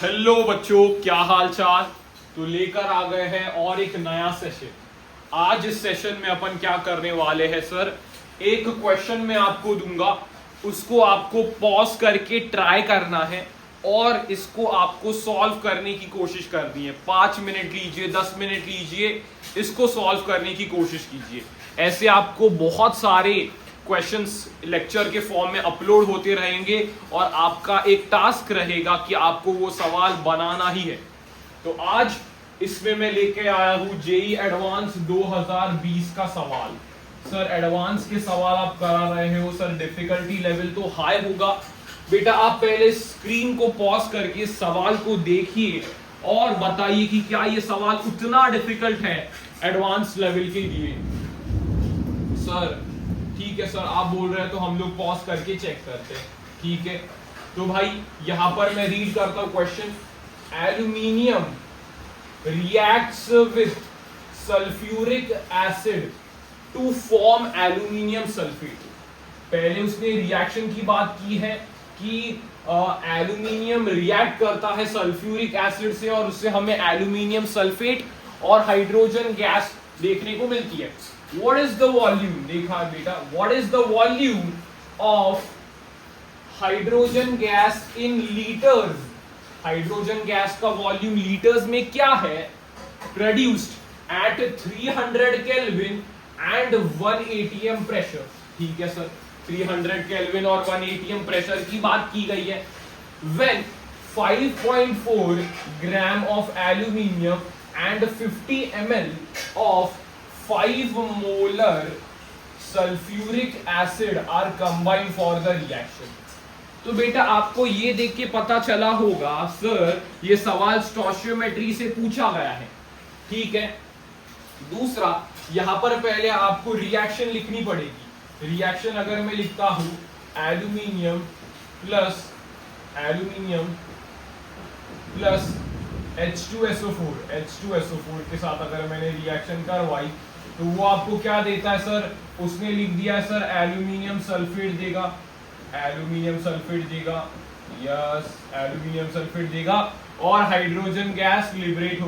Hello बच्चों, क्या हाल चाल। तो लेकर आ गए हैं और एक नया सेशन। आज इस सेशन में अपन क्या करने वाले हैं सर, एक क्वेश्चन मैं आपको दूंगा, उसको आपको पॉज करके ट्राई करना है और इसको आपको सॉल्व करने की कोशिश करनी है। 5 मिनट लीजिए, 10 मिनट लीजिए, इसको सॉल्व करने की कोशिश कीजिए। ऐसे आपको बहुत सारे क्वेश्चंस लेक्चर के फॉर्म में अपलोड होते रहेंगे और आपका एक टास्क रहेगा कि आपको वो सवाल बनाना ही है। तो आज इसमें मैं लेके आया हूं जेई एडवांस 2020 का सवाल। सर एडवांस के सवाल आप करा रहे हो सर, डिफिकल्टी लेवल तो हाई होगा। बेटा आप पहले स्क्रीन को पॉज करके सवाल को देखिए और बताइए कि क्या ये सवाल उतना डिफिकल्ट है एडवांस लेवल के लिए। सर ठीक है सर, आप बोल रहे हैं तो हम लोग पॉज करके चेक करते हैं। ठीक है, तो भाई यहां पर मैं रीड करता हूं question. Aluminium reacts with sulphuric acid to form aluminium sulphate. पहले उसने रिएक्शन की बात की है कि एल्यूमिनियम रिएक्ट करता है सल्फ्यूरिक एसिड से और उससे हमें एल्यूमिनियम सल्फेट और हाइड्रोजन गैस देखने को मिलती है। What is the volume? देखा बेटा, what is the volume of hydrogen gas in liters? Hydrogen gas का वॉल्यूम लीटर्स में क्या है? Produced at 300 Kelvin and 1 atm pressure। ठीक है सर, 300 Kelvin और 1 atm प्रेशर की बात की गई है। When 5.4 gram of aluminium and 50 ml of 5 molar sulfuric acid are combined for the reaction। तो बेटा आपको ये देख के पता चला होगा सर ये सवाल स्टोइचियोमेट्री से पूछा गया है। ठीक है, दूसरा यहां पर पहले आपको रिएक्शन लिखनी पड़ेगी। रिएक्शन अगर मैं लिखता हूं एल्यूमिनियम प्लस H2SO4 के साथ अगर मैंने रिएक्शन करवाई तो वो आपको क्या देता है सर? उसने लिख दिया है सर एल्यूमिनियम सल्फेट देगा, यस एल्यूमिनियम सल्फेट देगा और हाइड्रोजन गैस लिबरेट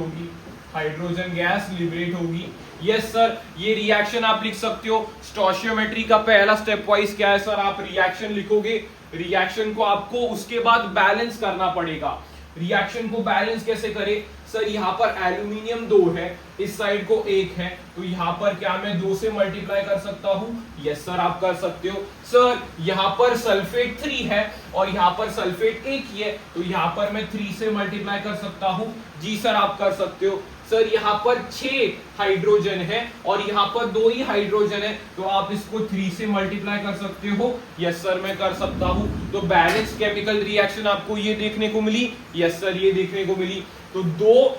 होगी। यस सर, ये रिएक्शन आप लिख सकते हो। स्टोइचियोमेट्री का पहला स्टेप वाइज क्या है सर? आप रिएक्शन लिखोगे, रिएक्शन को आपको उसके बाद बैलेंस करना पड़ेगा। रिएक्शन को बैलेंस कैसे करें सर? यहाँ पर एल्यूमिनियम 2 है, इस साइड को 1 है, तो यहाँ पर क्या मैं 2 से मल्टीप्लाई कर सकता हूँ? यस सर आप कर सकते हो। सर यहाँ पर सल्फेट 3 है और यहाँ पर सल्फेट 1 ही है, तो यहाँ पर मैं 3 से मल्टीप्लाई कर सकता हूँ। जी सर आप कर सकते हो। सर यहाँ पर 6 हाइड्रोजन है और यहाँ पर 2 ही हाइड्रोजन है, तो आप इसको 3 से मल्टीप्लाई कर सकते हो। यस सर मैं कर सकता हूँ। तो बैलेंस केमिकल रिएक्शन आपको ये देखने को मिली। यस सर ये देखने को मिली। तो 2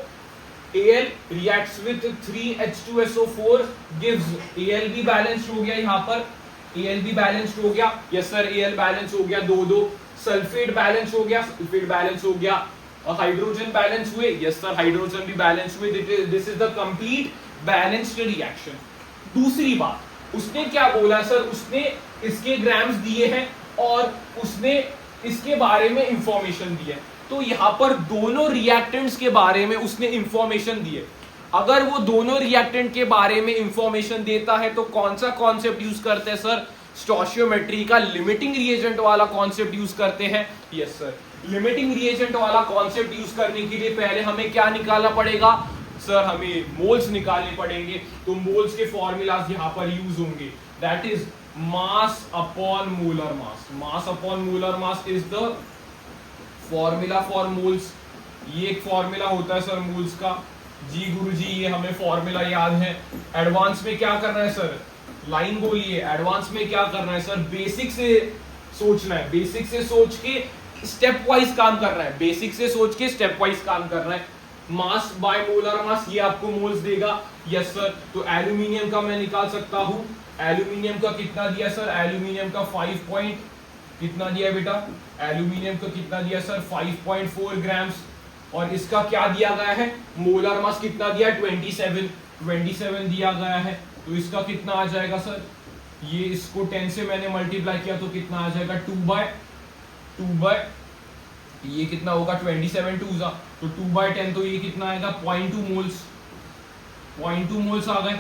Al reacts with 3 H2SO4 gives Al भी बैलेंस्ड हो गया, यहाँ पर Al भी बैलेंस्ड हो गया। यस सर Al बैलेंस हो गया, 2 सल्फेट बैलेंस हो गया, हाइड्रोजन बैलेंस हुए। यस सर हाइड्रोजन भी बैलेंस हुए। This is the complete balanced reaction. दूसरी बात उसने क्या बोला सर? उसने इसके ग्राम्स दिए हैं और उसने इसके बारे में इंफॉर्मेशन दी है। तो यहां पर दोनों रिएक्टेंट्स के बारे में उसने इंफॉर्मेशन दी है। अगर वो दोनों रिएक्टेंट के बारे में इंफॉर्मेशन देता है तो कौन सा कॉन्सेप्ट यूज करते हैं सर? स्टोइचियोमेट्री का लिमिटिंग रिएजेंट वाला कॉन्सेप्ट यूज करते हैं। यस सर, लिमिटिंग रिएजेंट वाला कॉन्सेप्ट यूज करने के लिए पहले हमें क्या निकालना पड़ेगा सर? हमें मोल्स निकालने पड़ेंगे। तो मोल्स के फॉर्मूलाज यहां पर यूज होंगे, that is mass upon molar mass. Mass upon molar mass is the formula for moles. ये एक फॉर्मूला होता है सर मोल्स का। जी गुरुजी ये हमें फॉर्मूला याद है। एडवांस में क्या करना है सर? लाइन बोलिए। एडवांस में क्या करना है सर? बेसिक से सोचना है, बेसिक से सोच के स्टेप वाइज काम करना है, मास बाय मोलर मास ये आपको मोल्स देगा। यस सर, तो एल्यूमिनियम का मैं निकाल सकता हूं। एल्यूमिनियम का कितना दिया सर? एल्यूमिनियम का 5 पॉइंट कितना दिया बेटा? एल्यूमिनियम का कितना दिया सर? 5.4 ग्राम्स। और इसका क्या दिया गया है? मोलर मास कितना दिया? 27 दिया गया है। तो इसका कितना आ जाएगा सर? ये इसको 10 से मैंने मल्टीप्लाई किया तो कितना आ जाएगा? 2/2 ये कितना होगा 27 टू जा, तो 2/10, तो ये कितना आएगा 0.2 मोल्स, 0.2 मोल्स आ गए।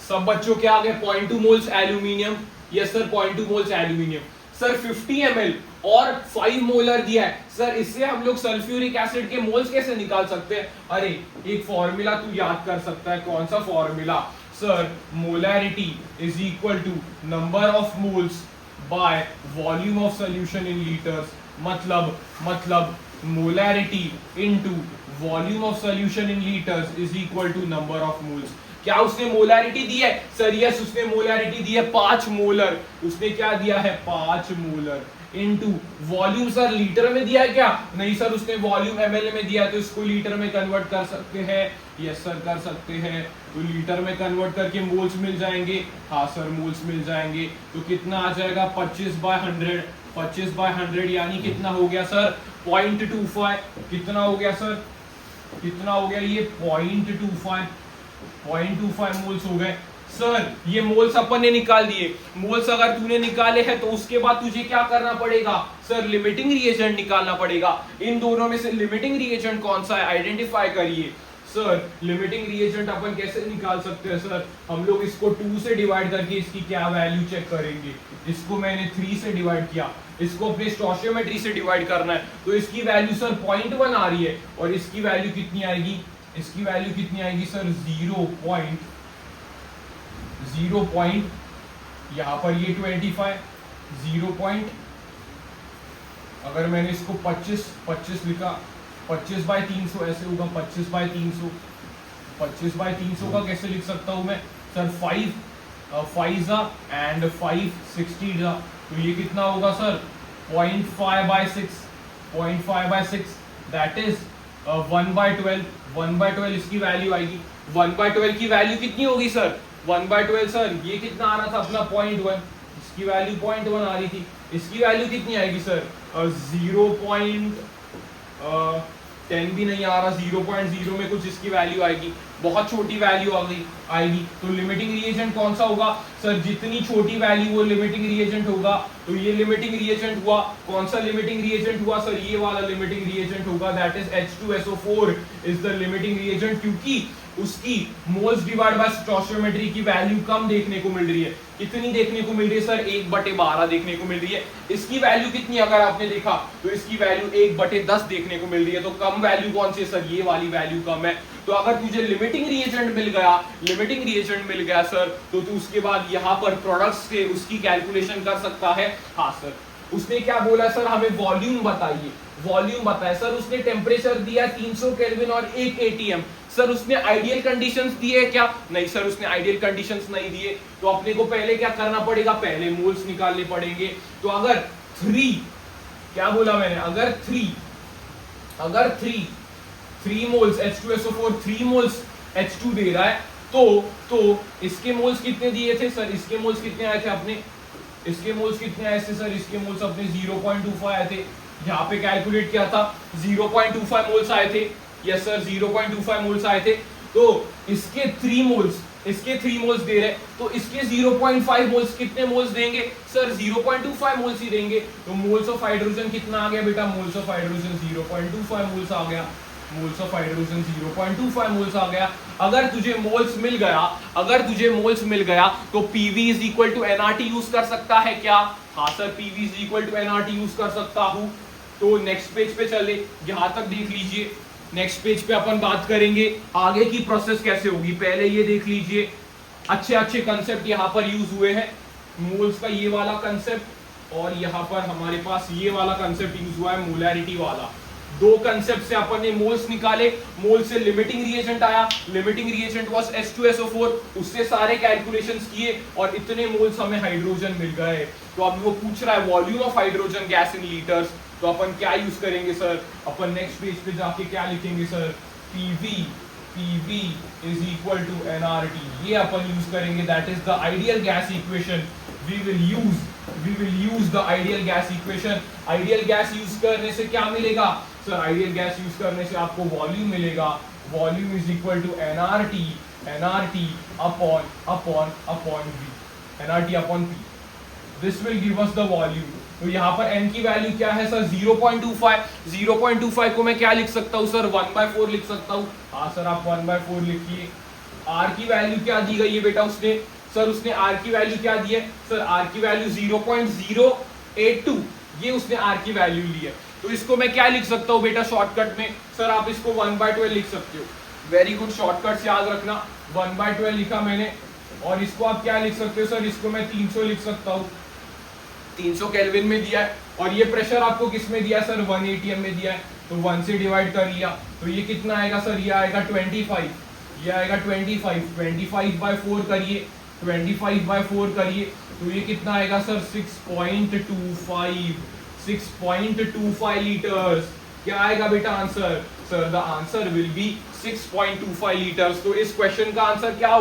सब बच्चों क्या आ गए 0.2 moles aluminium, yes sir 0.2 moles aluminium. Sir 50 ml और 5 मोलर दिया है सर, इससे हम लोग सल्फ्यूरिक एसिड के मोल्स कैसे निकाल सकते हैं? अरे एक फॉर्मूला तू याद कर सकता है, कौन सा formula sir? Molarity is equal to number of moles by volume of solution in litres, मतलब molarity into volume of solution in litres is equal to number of moles. क्या उसने मोलैरिटी दी है सर? यस उसने molarity दी है 5 molar. उसने क्या दिया है 5 molar into volume sir litre में दिया है क्या? नहीं सर उसने वॉल्यूम ml में दिया है, तो इसको लीटर में कन्वर्ट कर सकते हैं। यस सर कर सकते हैं, तो लीटर में कन्वर्ट करके मोल्स मिल जाएंगे। हाँ सर मोल्स मिल जाएंगे। तो कितना आ जाएगा 25/100, 25/100 यानी कितना हो गया सर 0.25। कितना हो गया सर? कितना हो गया ये 0.25 मोल्स हो गए। सर ये मोल्स अपन ने निकाल दिए। मोल्स अगर तूने निकाले हैं तो उसके बाद तुझे क्या करना पड़ेगा सर? लिमिटिंग रिएजेंट निकालना पड़ेगा। इन दोनों में से लिमिटिंग रिएजेंट कौन सा है आइडेंटिफाई करिए। सर लिमिटिंग रिएजेंट अपन कैसे निकाल सकते हैं सर? हम लोग इसको 2 से डिवाइड करके इसकी क्या वैल्यू चेक करेंगे। इसको मैंने 3 से डिवाइड किया, इसको अपने स्टोइचियोमेट्री से डिवाइड करना है, तो इसकी वैल्यू सर 0.1 आ रही है, और इसकी वैल्यू कितनी आएगी? इसकी वैल्यू कितनी आएगी सर 0.0 यहां पर ये 25 0. अगर मैंने इसको 25 लिखा, 25/300 ऐसे होगा। 25/300 का कैसे लिख सकता हूं मैं सर? 5 एंड 5 60 जा, तो ये कितना होगा सर 0.5/6 दैट इज 1/12। 1/12 इसकी वैल्यू आएगी। 1/12 की वैल्यू कितनी होगी सर? 1/12 सर ये कितना आ रहा था अपना 0.1, इसकी वैल्यू 0.1 आ रही थी। इसकी वैल्यू कितनी आएगी सर? 0.10 भी नहीं आ रहा, 0.0 में कुछ इसकी वैल्यू आएगी, बहुत छोटी वैल्यू आएगी। तो लिमिटिंग रिएजेंट कौन सा होगा सर? जितनी छोटी वैल्यू वो लिमिटिंग रिएजेंट होगा। तो ये लिमिटिंग रिएजेंट हुआ। कौन सा लिमिटिंग रिएजेंट हुआ सर? ये वाला लिमिटिंग रिएजेंट होगा, that is H2SO4 is the limiting reagent, क्योंकि उसकी मोल्स डिवाइड बाय स्टोइचियोमेट्री की वैल्यू कम देखने को मिल रही है। कितनी देखने को मिल रही है सर? 1/12 देखने को मिल रही है। इसकी वैल्यू कितनी अगर आपने देखा तो इसकी वैल्यू 1/10 देखने को मिल रही है। तो कम वैल्यू कौन सी है सर? ये वाली वैल्यू कम है। तो अगर तुझे लिमिटिंग रिएजेंट मिल गया सर, तो तू उसके बाद यहाँ पर प्रोडक्ट्स से उसकी कैलकुलेशन कर सकता है। हाँ सर उसने क्या बोला सर? हमें वॉल्यूम बताइए। वॉल्यूम बताए सर। उसने टेम्परेचर दिया 300 केल्विन और 1 atm। सर उसने आइडियल कंडीशंस दिए क्या? नहीं सर उसने आइडियल कंडीशंस नहीं दिए। तो अपने को पहले क्या करना पड़ेगा? पहले मोल्स निकालने पड़ेंगे। तो अगर 3 क्या बोला मैंने? अगर 3 मोल्स H2SO4 3 मोल्स H2 दे रहा है, तो इसके मोल्स कितने दिए थे सर? इसके मोल्स कितने आए थे अपने? इसके मोल्स कितने आए थे सर? इसके मोल्स अपने 0.25 आए थे। यहाँ पे कैलकुलेट किया था 0.25 मोल्स आए थे। यस सर 0.25 मोल्स आए थे। तो इसके 3 मोल्स दे रहे, तो इसके 0.5 मोल्स कितने मोल्स देंगे सर? 0.25 मोल्स ही देंगे। तो मोल्स ऑफ हाइड्रोजन कितना आ गया बेटा? मोल्स ऑफ हाइड्रोजन 0.25 मोल्स आ गया। मोल्स ऑफ हाइड्रोजन 0.25 मोल्स आ गया। अगर तुझे मोल्स मिल गया तो PV is equal to nRT use कर सकता है क्या? हाँ sir PV is equal to nRT use कर सकता हूं। तो नेक्स्ट पेज पे चले, यहां तक देख लीजिए। नेक्स्ट पेज पे अपन बात करेंगे आगे की प्रोसेस कैसे होगी। पहले ये देख लीजिए, अच्छे कंसेप्ट यहाँ पर यूज हुए हैं। मोल्स का ये वाला कंसेप्ट, और यहाँ पर हमारे पास ये वाला कंसेप्ट यूज हुआ है मोलैरिटी वाला। 2 कंसेप्ट से अपन ने मोल्स निकाले। मोल से लिमिटिंग रिएजेंट आया, लिमिटिंग रिएजेंट वाज H2SO4, उससे सारे कैलकुलेशंस किए और इतने मोल्स हमें हाइड्रोजन मिल गए। तो अब वो पूछ रहा है volume of hydrogen gas in litres, तो अपन क्या यूज करेंगे सर? अपन नेक्स्ट पेज पे जाके क्या लिखेंगे sir? PV is equal to nRT, ये अपन यूज करेंगे। That is the ideal gas equation. We will use the ideal gas equation. Ideal gas use करने से क्या मिलेगा सर? आइडियल गैस यूज करने से आपको वॉल्यूम मिलेगा। Volume is equal to nRT upon V, nRT upon P। This will give us the volume. तो तो यहाँ पर n की वैल्यू क्या है सर 0.25। 0.25 को मैं क्या लिख सकता हूँ सर 1/4 लिख सकता हूँ। हाँ सर आप 1/4 लिखिए। r की वैल्यू क्या दी गई है बेटा उसने r की वैल्यू क्या दी है सर r की वैल्यू 0.082 ये उसने r की वैल्यू ली है। तो इसको मैं क्या लिख सकता हूँ बेटा शॉर्टकट में सर आप इसको 1/12 लिख सकते हो। वेरी गुड, शॉर्टकट याद रखना 1/12 लिखा मैंने। और इसको आप क्या लिख सकते हो सर इसको मैं 300 लिख सकता हूँ। 300 केल्विन में दिया है और ये प्रेशर आपको किस में दिया है सर 1 atm में दिया है। तो 1 से डिवाइड कर लिया तो ये कितना आएगा सर ये आएगा 25। ये आएगा 25/4 करिए 25/4 करिए तो ये कितना आएगा सर 6.25 लीटर्स। क्या आएगा बेटा answer sir the answer will be 6.25 litres. तो इस क्वेश्चन का आंसर क्या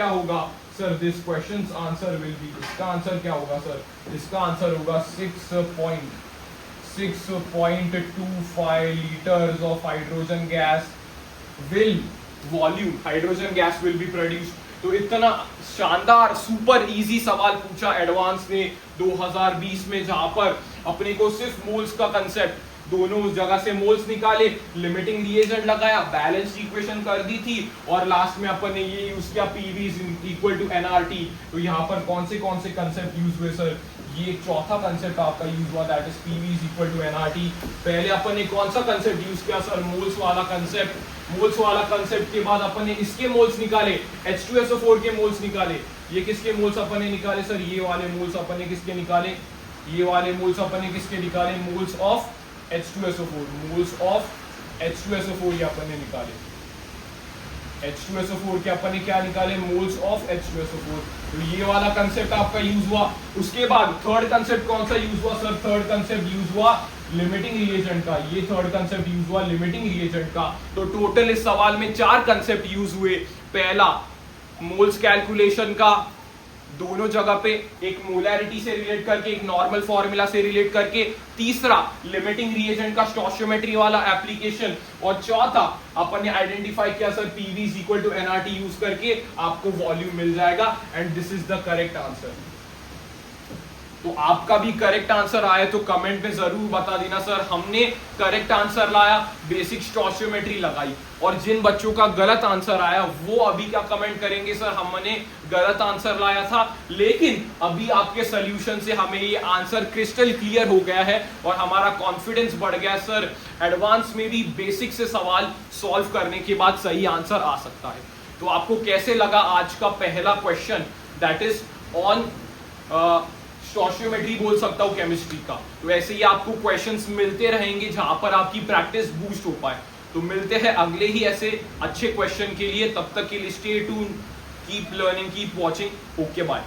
होगा sir this question answer will be इसका आंसर क्या होगा सर इसका आंसर होगा 6.25 litres of hydrogen gas hydrogen gas will be produced. तो इतना शानदार सुपर इजी सवाल पूछा एडवांस ने 2020 में, जहां पर अपने को सिर्फ मोल्स का कंसेप्ट दोनों उस जगह से मोल्स निकाले, लिमिटिंग रिएजेंट लगाया, बैलेंस इक्वेशन कर दी थी और लास्ट में अपन ने ये यूज किया पीवी इक्वल टू एनआरटी। तो यहाँ पर कौन से कंसेप्ट यूज हुए सर ये एक चौथा कंसेप्ट आपका यूज हुआ that is PV equal to nRT. पहले अपन ने कौन सा कंसेप्ट यूज किया सर मोल्स वाला कंसेप्ट के बाद अपन ने इसके मोल्स निकाले H2SO4 के मोल्स निकाले। ये किसके मोल्स अपन ने निकाले सर ये वाले मोल्स अपन ने किसके निकाले ये वाले मोल्स अपन ने किसके निकाले मोल्स ऑफ H2SO4 ये अपन ने निकाले H2SO4 के अपन ने क्या निकाले मोल्स ऑफ H2SO4। तो ये वाला कंसेप्ट आपका यूज हुआ। उसके बाद थर्ड कंसेप्ट कौन सा यूज हुआ सर थर्ड कंसेप्ट यूज हुआ लिमिटिंग रिएजेंट का। ये थर्ड कंसेप्ट यूज हुआ लिमिटिंग रिएजेंट का। तो टोटल इस सवाल में 4 कंसेप्ट यूज हुए। पहला मोल्स कैलकुलेशन का दोनों जगह पे एक मोलैरिटी से रिलेट करके एक नॉर्मल फॉर्मूला से रिलेट करके, तीसरा लिमिटिंग रिएजेंट का स्टोइचियोमेट्री वाला एप्लीकेशन और चौथा अपन ने आइडेंटिफाई किया sir PV is equal to nRT use करके आपको वॉल्यूम मिल जाएगा and this is the correct answer. तो आपका भी करेक्ट आंसर आया तो कमेंट में जरूर बता देना सर हमने करेक्ट आंसर लाया, बेसिक स्टोइचियोमेट्री लगाई। और जिन बच्चों का गलत आंसर आया वो अभी क्या कमेंट करेंगे सर हमने गलत आंसर लाया था, लेकिन अभी आपके सॉल्यूशन से हमें ये आंसर क्रिस्टल क्लियर हो गया है और हमारा कॉन्फिडेंस बढ़ गया सर एडवांस में भी बेसिक से सवाल सॉल्व करने के बाद सही आंसर आ सकता है। तो आपको कैसे लगा आज का पहला question that is on stoichiometry बोल सकता हूं केमिस्ट्री का। तो ऐसे ही आपको क्वेश्चंस मिलते रहेंगे जहां पर आपकी प्रैक्टिस बूस्ट हो पाए। तो मिलते हैं अगले ही ऐसे अच्छे क्वेश्चन के लिए, तब तक के लिए stay tune, keep learning, keep watching. Okay bye.